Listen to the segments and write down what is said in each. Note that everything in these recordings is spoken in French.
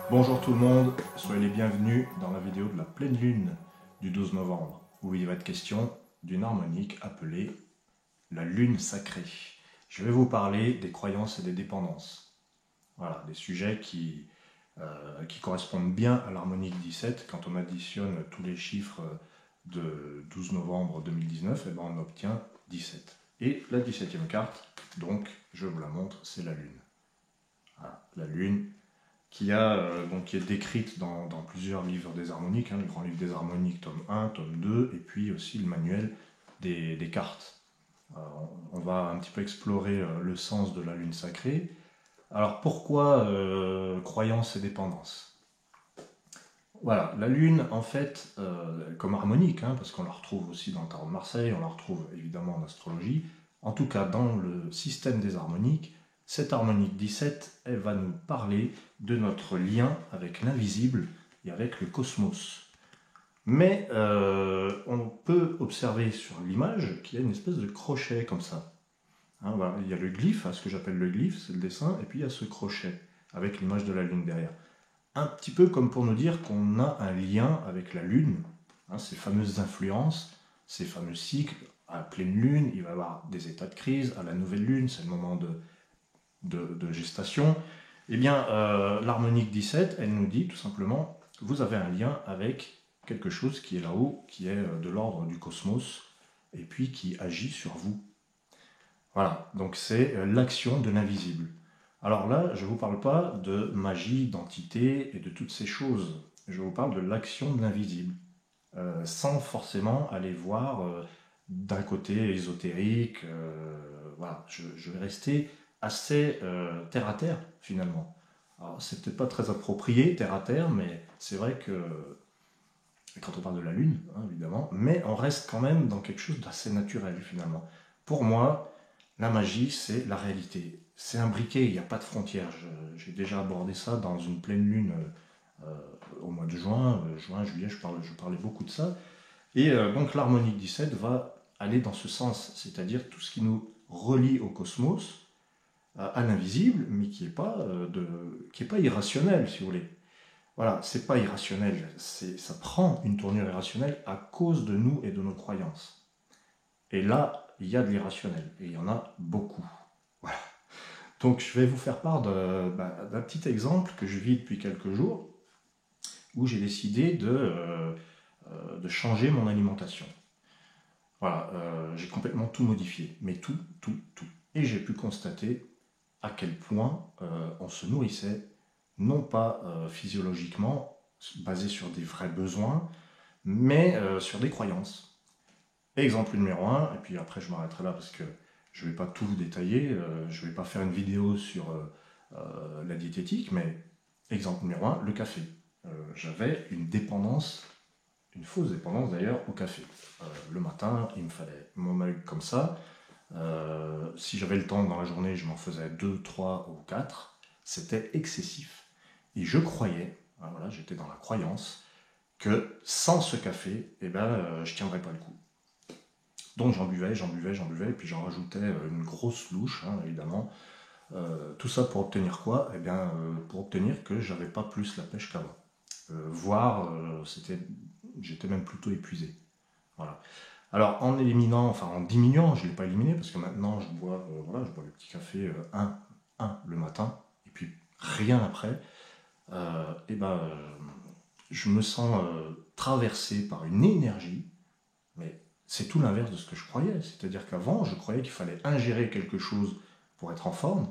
Bonjour tout le monde, soyez les bienvenus dans la vidéo de la pleine lune du 12 novembre, où il va être question d'une harmonique appelée la lune sacrée. Je vais vous parler des croyances et des dépendances. Voilà, des sujets qui correspondent bien à l'harmonique 17. Quand on additionne tous les chiffres de 12 novembre 2019, eh ben on obtient 17. Et la 17e carte, donc je vous la montre, c'est la lune. Voilà, la lune qui est décrite dans plusieurs livres des harmoniques, le grand livre des harmoniques, tome 1, tome 2, et puis aussi le manuel des cartes. On va un petit peu explorer le sens de la lune sacrée. Alors pourquoi croyance et dépendance? Voilà, la lune, en fait, comme harmonique, parce qu'on la retrouve aussi dans le tarot de Marseille, on la retrouve évidemment en astrologie, en tout cas dans le système des harmoniques, cette harmonique 17, elle va nous parler de notre lien avec l'invisible et avec le cosmos. Mais on peut observer sur l'image qu'il y a une espèce de crochet comme ça. Voilà, il y a le glyphe, ce que j'appelle le glyphe, c'est le dessin, et puis il y a ce crochet avec l'image de la lune derrière. Un petit peu comme pour nous dire qu'on a un lien avec la lune, ces fameuses influences, ces fameux cycles. À la pleine lune, il va y avoir des états de crise. À la nouvelle lune, c'est le moment de gestation. Eh bien, l'harmonique 17, elle nous dit tout simplement, vous avez un lien avec quelque chose qui est là-haut, qui est de l'ordre du cosmos, et puis qui agit sur vous. Voilà, donc c'est l'action de l'invisible. Alors là, je ne vous parle pas de magie, d'entité et de toutes ces choses. Je vous parle de l'action de l'invisible, sans forcément aller voir d'un côté ésotérique. Voilà, je vais rester assez terre à terre finalement. Alors c'est peut-être pas très approprié terre à terre, mais c'est vrai que quand on parle de la Lune, évidemment, mais on reste quand même dans quelque chose d'assez naturel finalement. Pour moi, la magie, c'est la réalité. C'est imbriqué, il n'y a pas de frontières. J'ai déjà abordé ça dans une pleine lune au mois de juin, juillet, je parlais beaucoup de ça. Et donc l'harmonique 17 va aller dans ce sens, c'est-à-dire tout ce qui nous relie au cosmos, à l'invisible, mais qui n'est pas irrationnel, si vous voulez. Voilà, c'est pas irrationnel, ça prend une tournure irrationnelle à cause de nous et de nos croyances. Et là, il y a de l'irrationnel, et il y en a beaucoup. Voilà. Donc je vais vous faire part d'un petit exemple que je vis depuis quelques jours, où j'ai décidé de changer mon alimentation. Voilà, j'ai complètement tout modifié, mais tout. Et j'ai pu constater à quel point on se nourrissait, non pas physiologiquement, basé sur des vrais besoins, mais sur des croyances. Exemple numéro 1, et puis après je m'arrêterai là parce que je ne vais pas tout vous détailler, je ne vais pas faire une vidéo sur la diététique, mais exemple numéro 1, le café. J'avais une dépendance, une fausse dépendance d'ailleurs, au café. Le matin, il me fallait mon mug comme ça. Si j'avais le temps dans la journée, je m'en faisais 2, 3 ou 4. C'était excessif. Et je croyais, voilà, j'étais dans la croyance, que sans ce café, je ne tiendrais pas le coup. Donc j'en buvais, et puis j'en rajoutais une grosse louche, évidemment. Tout ça pour obtenir quoi? Pour obtenir que j'avais pas plus la pêche qu'avant. Voire, j'étais même plutôt épuisé. Voilà. Alors en éliminant, enfin en diminuant, je ne l'ai pas éliminé parce que maintenant je bois le petit café 1 le matin et puis rien après. Je me sens traversé par une énergie, mais c'est tout l'inverse de ce que je croyais. C'est-à-dire qu'avant, je croyais qu'il fallait ingérer quelque chose pour être en forme.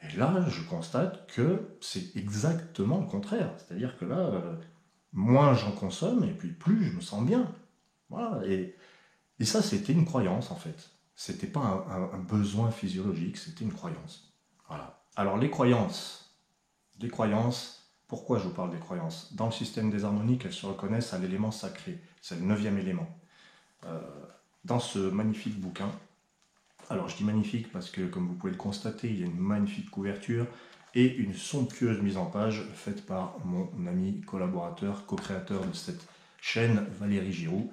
Et là, je constate que c'est exactement le contraire. C'est-à-dire que là, moins j'en consomme et puis plus je me sens bien. Voilà. Et ça, c'était une croyance en fait. C'était pas un besoin physiologique, c'était une croyance. Voilà. Alors les croyances, pourquoi je vous parle des croyances? Dans le système des harmoniques, elles se reconnaissent à l'élément sacré. C'est le 9e élément. Dans ce magnifique bouquin, alors je dis magnifique parce que comme vous pouvez le constater, il y a une magnifique couverture et une somptueuse mise en page faite par mon ami collaborateur, co-créateur de cette chaîne, Valérie Giroux.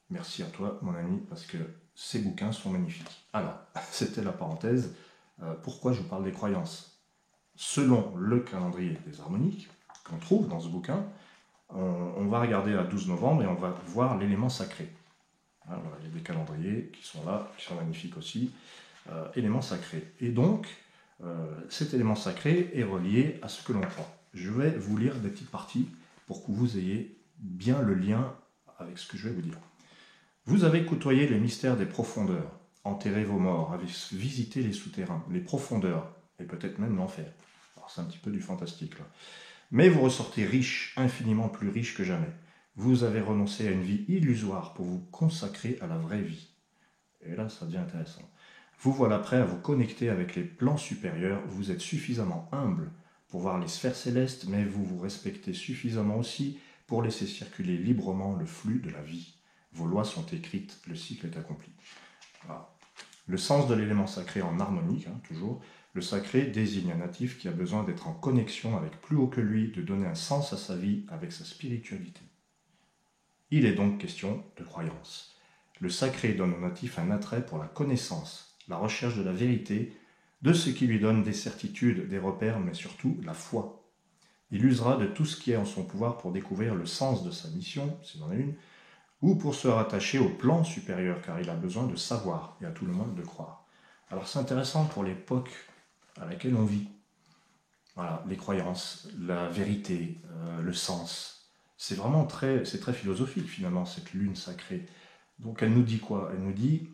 Merci à toi, mon ami, parce que ces bouquins sont magnifiques. Alors, c'était la parenthèse. Pourquoi je vous parle des croyances? Selon le calendrier des harmoniques, qu'on trouve dans ce bouquin, on va regarder à 12 novembre et on va voir l'élément sacré. Alors, il y a des calendriers qui sont là, qui sont magnifiques aussi. Élément sacré. Et donc, cet élément sacré est relié à ce que l'on croit. Je vais vous lire des petites parties pour que vous ayez bien le lien avec ce que je vais vous dire. Vous avez côtoyé les mystères des profondeurs, enterré vos morts, avez visité les souterrains, les profondeurs, et peut-être même l'enfer. Alors c'est un petit peu du fantastique là. Mais vous ressortez riche, infiniment plus riche que jamais. Vous avez renoncé à une vie illusoire pour vous consacrer à la vraie vie. Et là, ça devient intéressant. Vous voilà prêt à vous connecter avec les plans supérieurs. Vous êtes suffisamment humble pour voir les sphères célestes, mais vous vous respectez suffisamment aussi pour laisser circuler librement le flux de la vie. Vos lois sont écrites, le cycle est accompli. Voilà. Le sens de l'élément sacré en harmonique, toujours. Le sacré désigne un natif qui a besoin d'être en connexion avec plus haut que lui, de donner un sens à sa vie avec sa spiritualité. Il est donc question de croyance. Le sacré donne au natif un attrait pour la connaissance, la recherche de la vérité, de ce qui lui donne des certitudes, des repères, mais surtout la foi. Il usera de tout ce qui est en son pouvoir pour découvrir le sens de sa mission, s'il en a une, ou pour se rattacher au plan supérieur, car il a besoin de savoir, et à tout le monde de croire. Alors c'est intéressant pour l'époque à laquelle on vit. Voilà, les croyances, la vérité, le sens. C'est vraiment très philosophique finalement, cette lune sacrée. Donc elle nous dit quoi? Elle nous dit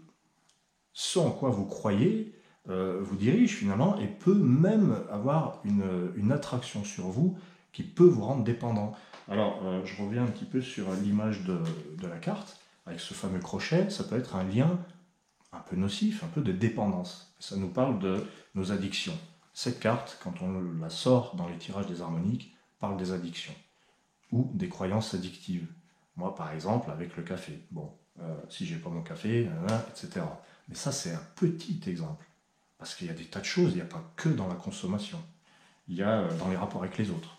ce en quoi vous croyez vous dirige finalement et peut même avoir une attraction sur vous qui peut vous rendre dépendant. Alors je reviens un petit peu sur l'image de la carte, avec ce fameux crochet, ça peut être un lien un peu nocif, un peu de dépendance. Ça nous parle de nos addictions. Cette carte, quand on la sort dans les tirages des harmoniques, parle des addictions ou des croyances addictives. Moi, par exemple, avec le café. Bon, si j'ai pas mon café, etc. Mais ça, c'est un petit exemple. Parce qu'il y a des tas de choses, il n'y a pas que dans la consommation. Il y a dans les rapports avec les autres.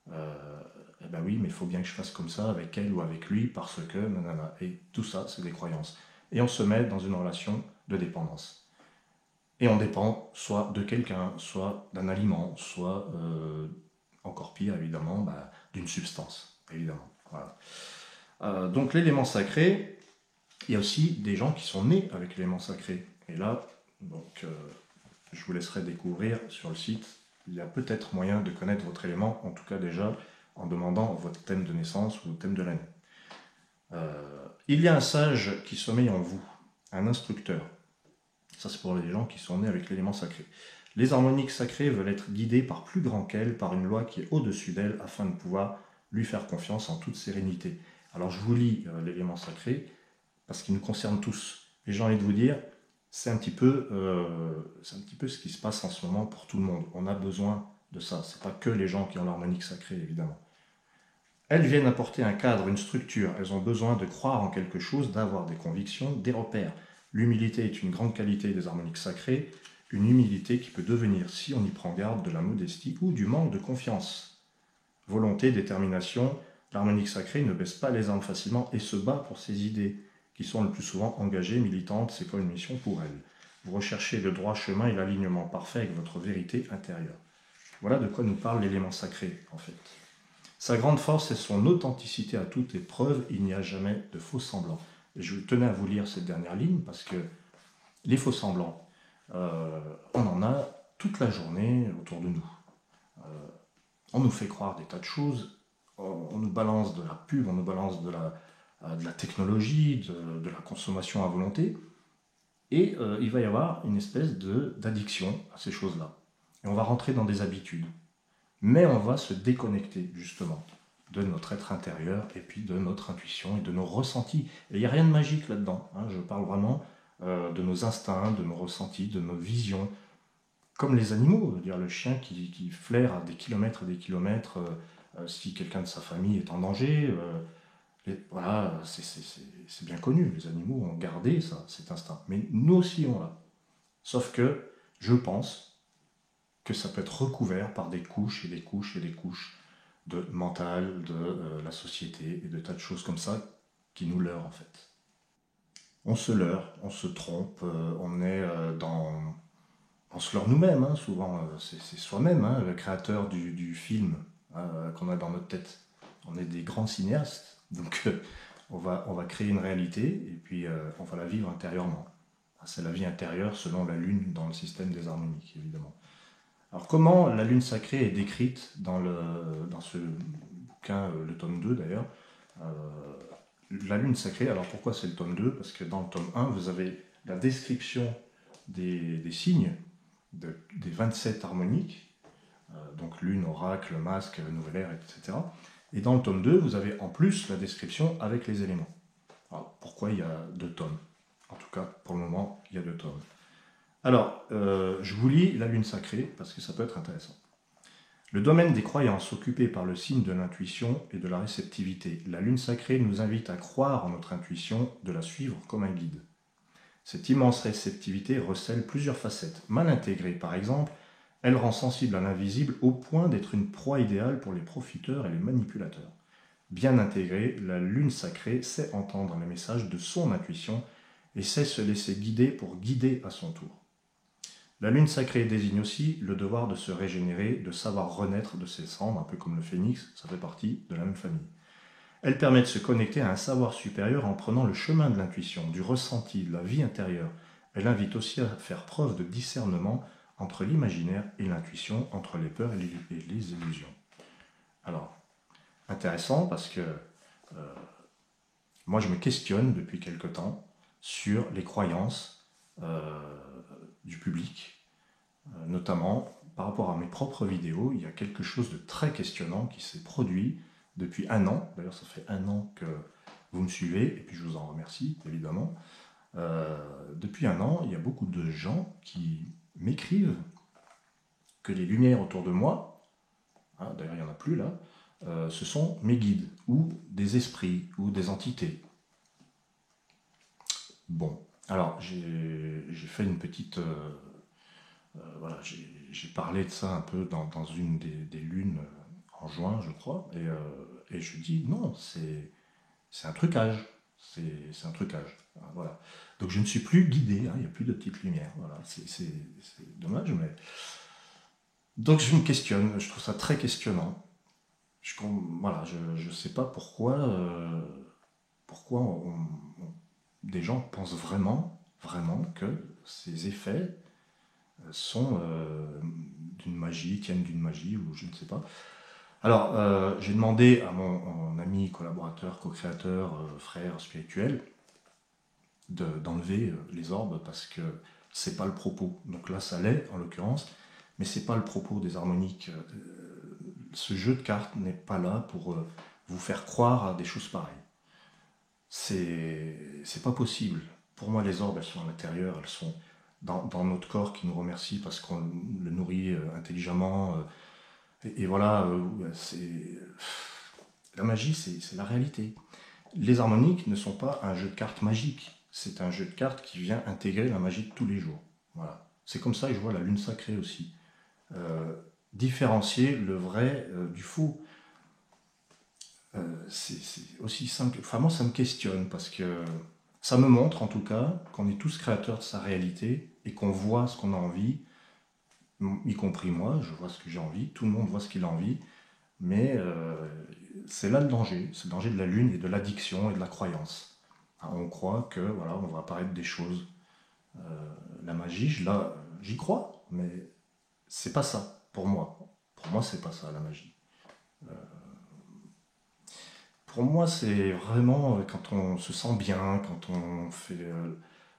Eh ben oui, mais il faut bien que je fasse comme ça avec elle ou avec lui parce que... Nanana. Et tout ça, c'est des croyances. Et on se met dans une relation de dépendance. Et on dépend soit de quelqu'un, soit d'un aliment, soit, encore pire évidemment, d'une substance, évidemment. Voilà. Donc l'élément sacré, il y a aussi des gens qui sont nés avec l'élément sacré. Et là, donc, je vous laisserai découvrir sur le site, il y a peut-être moyen de connaître votre élément, en tout cas déjà en demandant votre thème de naissance ou le thème de l'année. Il y a un sage qui sommeille en vous, un instructeur. Ça, c'est pour les gens qui sont nés avec l'élément sacré. Les harmoniques sacrées veulent être guidées par plus grand qu'elles, par une loi qui est au-dessus d'elles, afin de pouvoir lui faire confiance en toute sérénité. Alors, je vous lis l'élément sacré, parce qu'il nous concerne tous. Et j'ai envie de vous dire, c'est un petit peu ce qui se passe en ce moment pour tout le monde. On a besoin de ça. Ce n'est pas que les gens qui ont l'harmonique sacrée, évidemment. Elles viennent apporter un cadre, une structure. Elles ont besoin de croire en quelque chose, d'avoir des convictions, des repères. L'humilité est une grande qualité des harmoniques sacrées, une humilité qui peut devenir, si on y prend garde, de la modestie ou du manque de confiance. Volonté, détermination, l'harmonique sacrée ne baisse pas les armes facilement et se bat pour ses idées, qui sont le plus souvent engagées, militantes, c'est pas une mission pour elle. Vous recherchez le droit chemin et l'alignement parfait avec votre vérité intérieure. Voilà de quoi nous parle l'élément sacré, en fait. Sa grande force est son authenticité à toute épreuve, il n'y a jamais de faux semblants. Et je tenais à vous lire cette dernière ligne, parce que les faux semblants, on en a toute la journée autour de nous. On nous fait croire des tas de choses, on nous balance de la pub, on nous balance de la technologie, de la consommation à volonté, et il va y avoir une espèce d'addiction à ces choses-là. Et on va rentrer dans des habitudes. Mais on va se déconnecter, justement, de notre être intérieur, et puis de notre intuition, et de nos ressentis. Et il n'y a rien de magique là-dedans. Je parle vraiment de nos instincts, de nos ressentis, de nos visions. Comme les animaux, dire le chien qui flaire à des kilomètres et des kilomètres si quelqu'un de sa famille est en danger. Voilà, c'est bien connu. Les animaux ont gardé ça, cet instinct. Mais nous aussi, on l'a. Sauf que, je pense que ça peut être recouvert par des couches et des couches et des couches de mental, de la société et de tas de choses comme ça qui nous leurrent en fait. On se leurre, on se trompe, on est on se leurre nous-mêmes, souvent, c'est soi-même, le créateur du film qu'on a dans notre tête. On est des grands cinéastes, donc on va créer une réalité et puis on va la vivre intérieurement. C'est la vie intérieure selon la lune dans le système des harmoniques, évidemment. Alors comment la lune sacrée est décrite dans ce bouquin, le tome 2 d'ailleurs. La lune sacrée, alors pourquoi c'est le tome 2? Parce que dans le tome 1, vous avez la description des signes, des 27 harmoniques, donc lune, oracle, masque, nouvelle ère, etc. Et dans le tome 2, vous avez en plus la description avec les éléments. Alors, pourquoi il y a 2 tomes? En tout cas, pour le moment, il y a 2 tomes. Alors, je vous lis la lune sacrée, parce que ça peut être intéressant. Le domaine des croyances occupé par le signe de l'intuition et de la réceptivité. La lune sacrée nous invite à croire en notre intuition, de la suivre comme un guide. Cette immense réceptivité recèle plusieurs facettes. Mal intégrée, par exemple, elle rend sensible à l'invisible au point d'être une proie idéale pour les profiteurs et les manipulateurs. Bien intégrée, la lune sacrée sait entendre les messages de son intuition et sait se laisser guider pour guider à son tour. La lune sacrée désigne aussi le devoir de se régénérer, de savoir renaître de ses cendres, un peu comme le phénix, ça fait partie de la même famille. Elle permet de se connecter à un savoir supérieur en prenant le chemin de l'intuition, du ressenti, de la vie intérieure. Elle invite aussi à faire preuve de discernement entre l'imaginaire et l'intuition, entre les peurs et les illusions. Alors, intéressant parce que moi je me questionne depuis quelque temps sur les croyances du public, notamment par rapport à mes propres vidéos. Il y a quelque chose de très questionnant qui s'est produit depuis 1 an. D'ailleurs, ça fait 1 an que vous me suivez, et puis je vous en remercie, évidemment. Depuis 1 an, il y a beaucoup de gens qui m'écrivent que les lumières autour de moi, d'ailleurs il n'y en a plus là, ce sont mes guides, ou des esprits, ou des entités. Bon, alors j'ai fait une petite... voilà, j'ai parlé de ça un peu dans une des lunes en juin, je crois, et je dis non, c'est un trucage. C'est un trucage. Voilà. Donc je ne suis plus guidé, il n'y a plus de petites lumières. Voilà. C'est dommage, mais. Donc je me questionne, je trouve ça très questionnant. Voilà, je ne sais pas pourquoi, des gens pensent vraiment que ces effets sont d'une magie, tiennent d'une magie, ou je ne sais pas. Alors, j'ai demandé à mon ami, collaborateur, co-créateur, frère spirituel, d'enlever les orbes parce que c'est pas le propos. Donc là, ça l'est en l'occurrence, mais c'est pas le propos des harmoniques. Ce jeu de cartes n'est pas là pour vous faire croire à des choses pareilles. C'est pas possible. Pour moi, les orbes, elles sont à l'intérieur, elles sont dans notre corps qui nous remercie parce qu'on le nourrit intelligemment. Et voilà, la magie, c'est la réalité. Les harmoniques ne sont pas un jeu de cartes magique, c'est un jeu de cartes qui vient intégrer la magie de tous les jours. Voilà. C'est comme ça que je vois la lune sacrée aussi. Différencier le vrai du faux. C'est aussi simple. Enfin, moi, ça me questionne parce que ça me montre en tout cas qu'on est tous créateurs de sa réalité et qu'on voit ce qu'on a envie, y compris moi, je vois ce que j'ai envie, tout le monde voit ce qu'il a envie, mais c'est là le danger, c'est le danger de la lune et de l'addiction et de la croyance. On croit que voilà, on va apparaître des choses. La magie, j'y crois, mais c'est pas ça pour moi. Pour moi, c'est pas ça la magie. Pour moi, c'est vraiment quand on se sent bien, quand on fait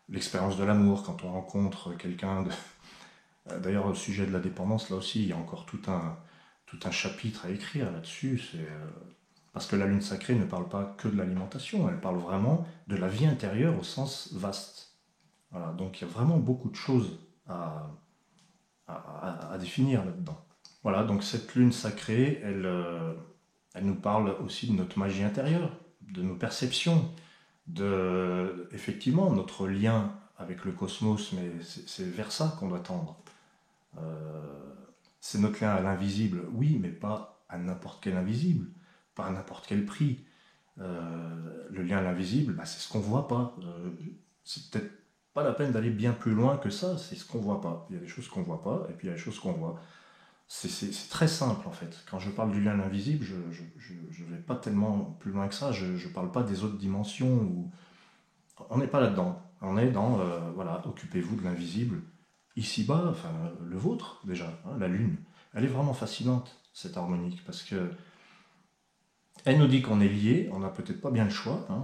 l'expérience de l'amour, quand on rencontre quelqu'un de... D'ailleurs, au sujet de la dépendance, là aussi, il y a encore tout un chapitre à écrire là-dessus. Parce que la lune sacrée ne parle pas que de l'alimentation, elle parle vraiment de la vie intérieure au sens vaste. Voilà, donc il y a vraiment beaucoup de choses à définir là-dedans. Voilà, donc cette lune sacrée, elle nous parle aussi de notre magie intérieure, de nos perceptions, de, effectivement, notre lien avec le cosmos, mais c'est vers ça qu'on doit tendre. C'est notre lien à l'invisible, oui, mais pas à n'importe quel invisible, pas à n'importe quel prix. Le lien à l'invisible, c'est ce qu'on ne voit pas. C'est peut-être pas la peine d'aller bien plus loin que ça, c'est ce qu'on ne voit pas. Il y a des choses qu'on ne voit pas, et puis il y a des choses qu'on voit. C'est très simple en fait. Quand je parle du lien invisible, je vais pas tellement plus loin que ça. Je ne parle pas des autres dimensions. On n'est pas là-dedans. On est dans, voilà, occupez-vous de l'invisible. Ici-bas, enfin, le vôtre déjà, hein, la Lune. Elle est vraiment fascinante, cette harmonique, parce que elle nous dit qu'on est lié, on n'a peut-être pas bien le choix, hein,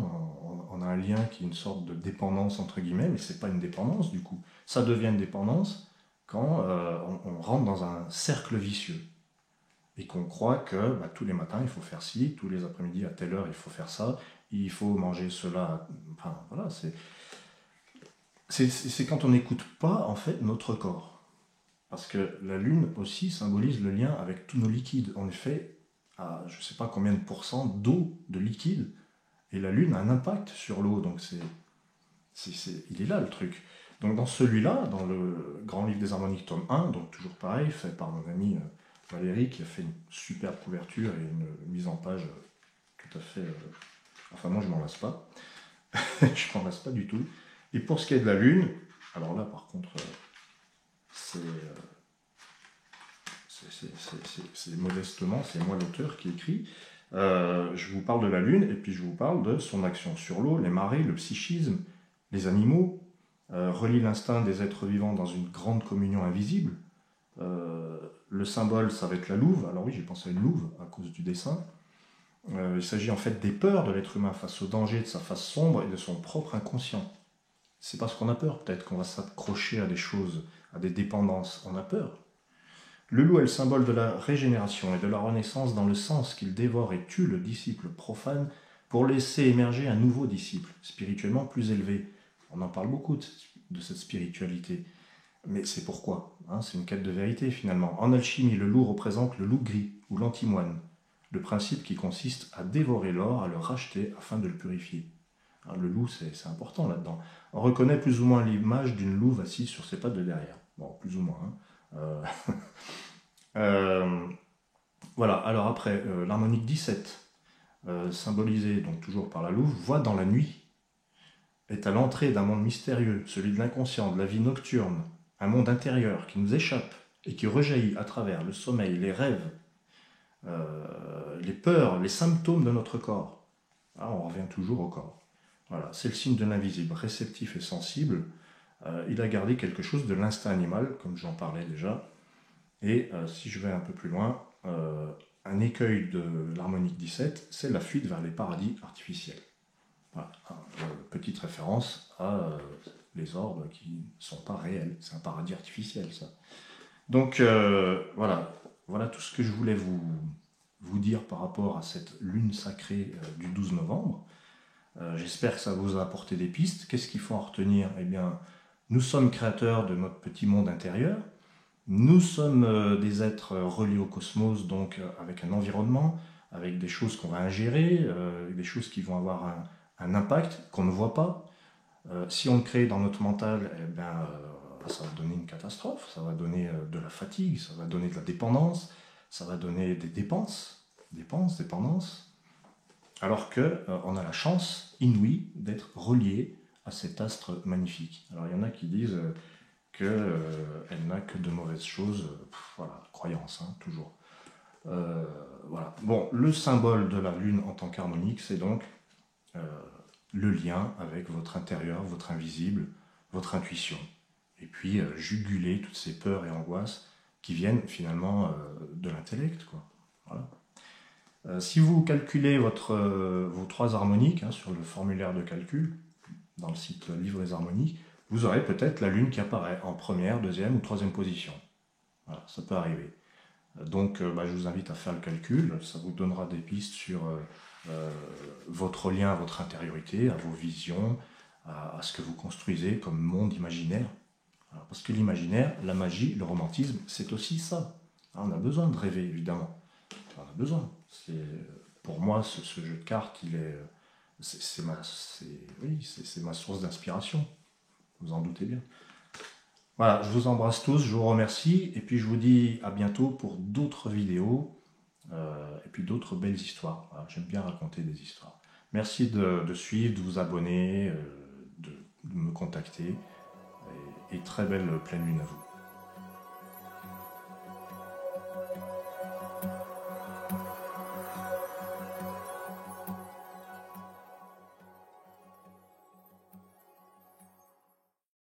on a un lien qui est une sorte de dépendance entre guillemets, mais c'est pas une dépendance du coup. Ça devient une dépendance quand on rentre dans un cercle vicieux et qu'on croit que bah, tous les matins il faut faire ci, tous les après-midi à telle heure il faut faire ça, il faut manger cela. Enfin voilà, c'est quand on n'écoute pas en fait notre corps. Parce que la Lune aussi symbolise le lien avec tous nos liquides. On est fait à je ne sais pas combien de pourcents d'eau, de liquide, et la Lune a un impact sur l'eau. Donc il est là le truc. Donc dans celui-là, dans le Grand Livre des Harmoniques tome 1, donc toujours pareil, fait par mon ami Valérie, qui a fait une superbe couverture et une mise en page tout à fait... enfin moi je m'en lasse pas. Je m'en lasse pas du tout. Et pour ce qui est de la Lune, alors là par contre, c'est modestement, c'est moi l'auteur qui écrit. Je vous parle de la Lune et puis je vous parle de son action sur l'eau, les marées, le psychisme, les animaux, relie l'instinct des êtres vivants dans une grande communion invisible. Le symbole, ça va être la louve. Alors oui, j'ai pensé à une louve à cause du dessin. Il s'agit en fait des peurs de l'être humain face au danger de sa face sombre et de son propre inconscient. C'est parce qu'on a peur, peut-être qu'on va s'accrocher à des choses, à des dépendances. On a peur. Le loup est le symbole de la régénération et de la renaissance dans le sens qu'il dévore et tue le disciple profane pour laisser émerger un nouveau disciple, spirituellement plus élevé. On en parle beaucoup de cette spiritualité. Mais c'est pourquoi, hein, c'est une quête de vérité finalement. En alchimie, le loup représente le loup gris ou l'antimoine, le principe qui consiste à dévorer l'or, à le racheter afin de le purifier. Hein, le loup, c'est important là-dedans. On reconnaît plus ou moins l'image d'une louve assise sur ses pattes de derrière. Bon, plus ou moins. Hein. Voilà, alors après, l'harmonique 17, symbolisée donc toujours par la louve, voit dans la nuit, est à l'entrée d'un monde mystérieux, celui de l'inconscient, de la vie nocturne, un monde intérieur qui nous échappe et qui rejaillit à travers le sommeil, les rêves, les peurs, les symptômes de notre corps. Ah, on revient toujours au corps. Voilà, c'est le signe de l'invisible, réceptif et sensible. Il a gardé quelque chose de l'instinct animal, comme j'en parlais déjà. Et si je vais un peu plus loin, un écueil de l'harmonique 17, c'est la fuite vers les paradis artificiels. Voilà. Petite référence à les orbes qui ne sont pas réels. C'est un paradis artificiel, ça. Donc voilà tout ce que je voulais vous dire par rapport à cette lune sacrée du 12 novembre. J'espère que ça vous a apporté des pistes. Qu'est-ce qu'il faut en retenir? Eh bien, nous sommes créateurs de notre petit monde intérieur. Nous sommes des êtres reliés au cosmos, donc avec un environnement, avec des choses qu'on va ingérer, des choses qui vont avoir un impact qu'on ne voit pas. Si on le crée dans notre mental, eh bien, ça va donner une catastrophe, ça va donner de la fatigue, ça va donner de la dépendance, ça va donner des dépendances. Alors qu'on a la chance inouïe d'être relié à cet astre magnifique. Alors il y en a qui disent qu'elle n'a que de mauvaises choses, voilà, croyance, hein, toujours. Voilà. Bon, le symbole de la Lune en tant qu'harmonique, c'est donc le lien avec votre intérieur, votre invisible, votre intuition. Et puis juguler toutes ces peurs et angoisses qui viennent finalement de l'intellect, quoi. Voilà. Si vous calculez vos 3 harmoniques hein, sur le formulaire de calcul, dans le site Livre des harmoniques, vous aurez peut-être la Lune qui apparaît en première, deuxième ou troisième position. Voilà, ça peut arriver. Donc je vous invite à faire le calcul, ça vous donnera des pistes sur votre lien à votre intériorité, à vos visions, à ce que vous construisez comme monde imaginaire. Alors, parce que l'imaginaire, la magie, le romantisme, c'est aussi ça. On a besoin de rêver, évidemment. On a besoin. Pour moi, ce jeu de cartes, c'est ma source d'inspiration. Vous en doutez bien. Voilà, je vous embrasse tous, je vous remercie, et puis je vous dis à bientôt pour d'autres vidéos, et puis d'autres belles histoires. Voilà, j'aime bien raconter des histoires. Merci de suivre, de vous abonner, de me contacter, et très belle pleine lune à vous.